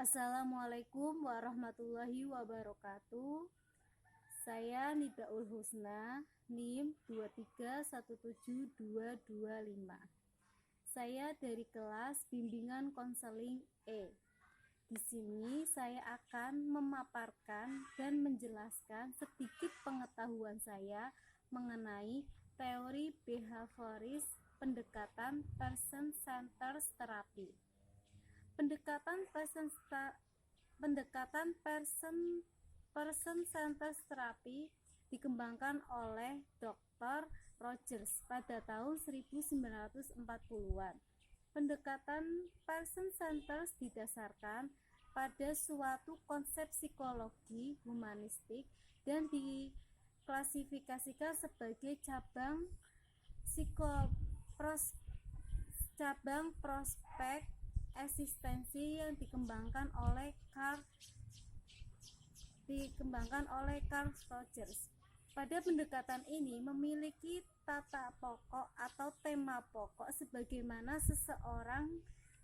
Assalamualaikum warahmatullahi wabarakatuh. Saya Nidaul Husna, NIM 2317225. Saya dari kelas Bimbingan Konseling E. Di sini saya akan memaparkan dan menjelaskan sedikit pengetahuan saya mengenai teori behavioris pendekatan person-centered therapy. Pendekatan person-centered therapy dikembangkan oleh Dr. Rogers pada tahun 1940-an. Pendekatan person-centered didasarkan pada suatu konsep psikologi humanistik dan diklasifikasikan sebagai cabang prospek eksistensi yang dikembangkan oleh Carl Rogers. Pada pendekatan ini memiliki tata pokok atau tema pokok sebagaimana seseorang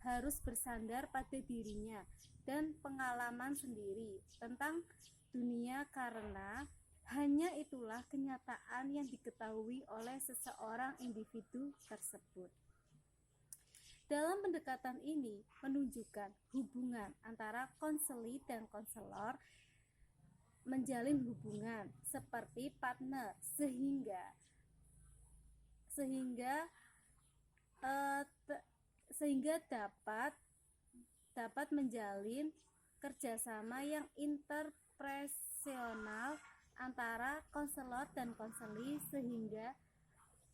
harus bersandar pada dirinya dan pengalaman sendiri tentang dunia, karena hanya itulah kenyataan yang diketahui oleh seseorang individu tersebut. Dalam pendekatan ini menunjukkan hubungan antara konseli dan konselor menjalin hubungan seperti partner sehingga dapat menjalin kerjasama yang interpersonal antara konselor dan konseli sehingga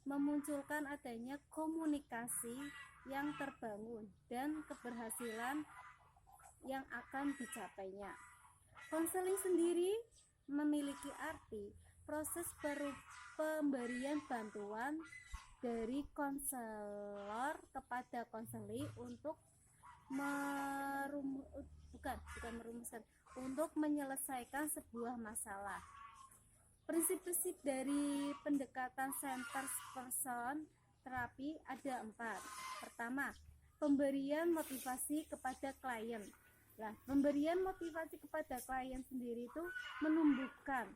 memunculkan adanya komunikasi yang terbangun dan keberhasilan yang akan dicapainya. Konseling sendiri memiliki arti proses pemberian bantuan dari konselor kepada konseli untuk untuk menyelesaikan sebuah masalah. Prinsip-prinsip dari pendekatan centered person terapi ada 4. Pertama, pemberian motivasi kepada klien. Nah, pemberian motivasi kepada klien sendiri itu menumbuhkan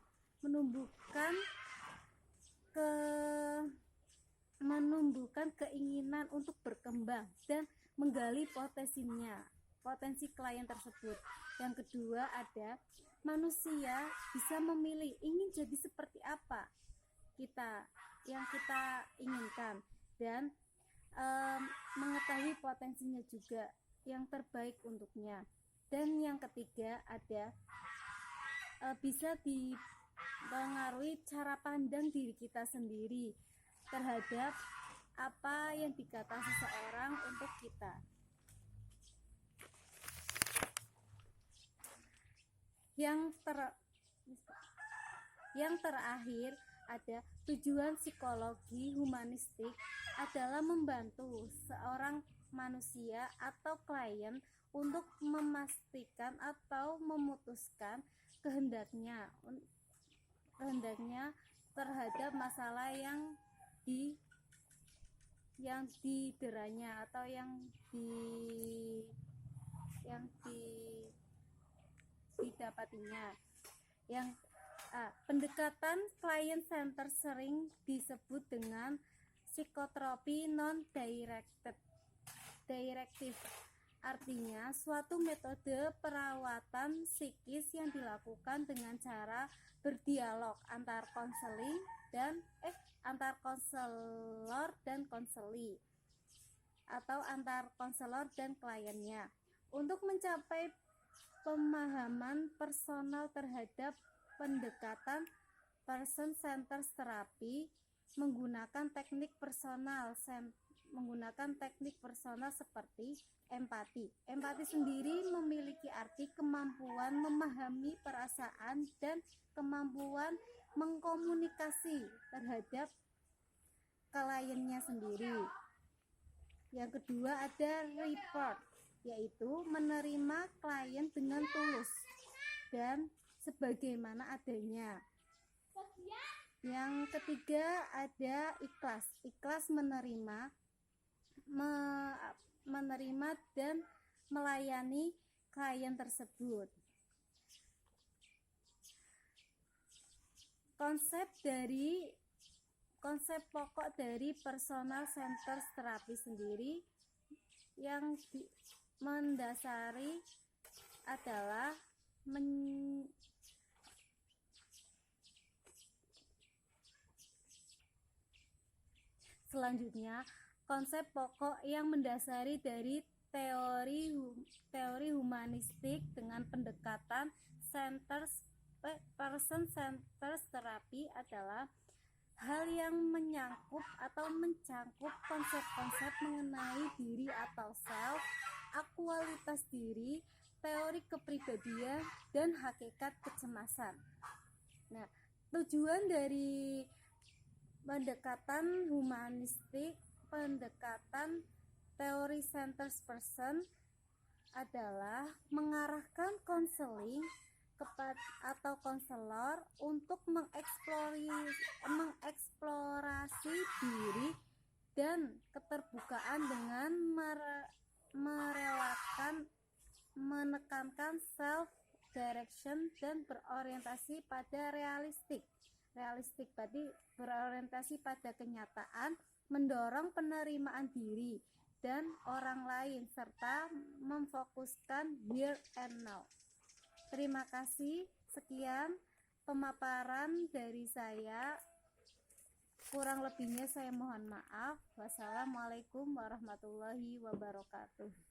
keinginan untuk berkembang dan menggali potensi klien tersebut. Yang kedua ada manusia bisa memilih ingin jadi seperti apa yang kita inginkan dan mengetahui potensinya juga yang terbaik untuknya. Dan yang ketiga ada bisa dipengaruhi cara pandang diri kita sendiri terhadap apa yang dikatakan seseorang untuk kita. Yang terakhir ada tujuan psikologi humanistik adalah membantu seorang manusia atau klien untuk memastikan atau memutuskan kehendaknya terhadap masalah yang dideranya atau yang didapatinya. Pendekatan client center sering disebut dengan psikoterapi non-directive. Artinya suatu metode perawatan psikis yang dilakukan dengan cara berdialog antar konselor dan konseli atau antar konselor dan kliennya untuk mencapai pemahaman personal terhadap pendekatan person-centered therapy menggunakan teknik personal seperti empati. Empati sendiri memiliki arti kemampuan memahami perasaan dan kemampuan mengkomunikasi terhadap kliennya sendiri. Yang kedua ada report, yaitu menerima klien dengan tulus dan sebagaimana adanya. Yang ketiga ada ikhlas menerima dan melayani klien tersebut. Konsep pokok dari personal centered therapy sendiri yang mendasari adalah selanjutnya, konsep pokok yang mendasari dari teori humanistik dengan pendekatan person centered therapy adalah hal yang menyangkut atau mencangkup konsep-konsep mengenai diri atau self, akualitas diri, teori kepribadian, dan hakikat kecemasan. Nah, tujuan dari pendekatan humanistik, pendekatan teori centered person adalah mengarahkan konseling atau konselor untuk mengeksplorasi diri dan keterbukaan dengan menekankan self direction dan berorientasi pada realistik berarti berorientasi pada kenyataan, mendorong penerimaan diri dan orang lain serta memfokuskan here and now. Terima kasih, sekian pemaparan dari saya. Kurang lebihnya saya mohon maaf. Wassalamualaikum warahmatullahi wabarakatuh.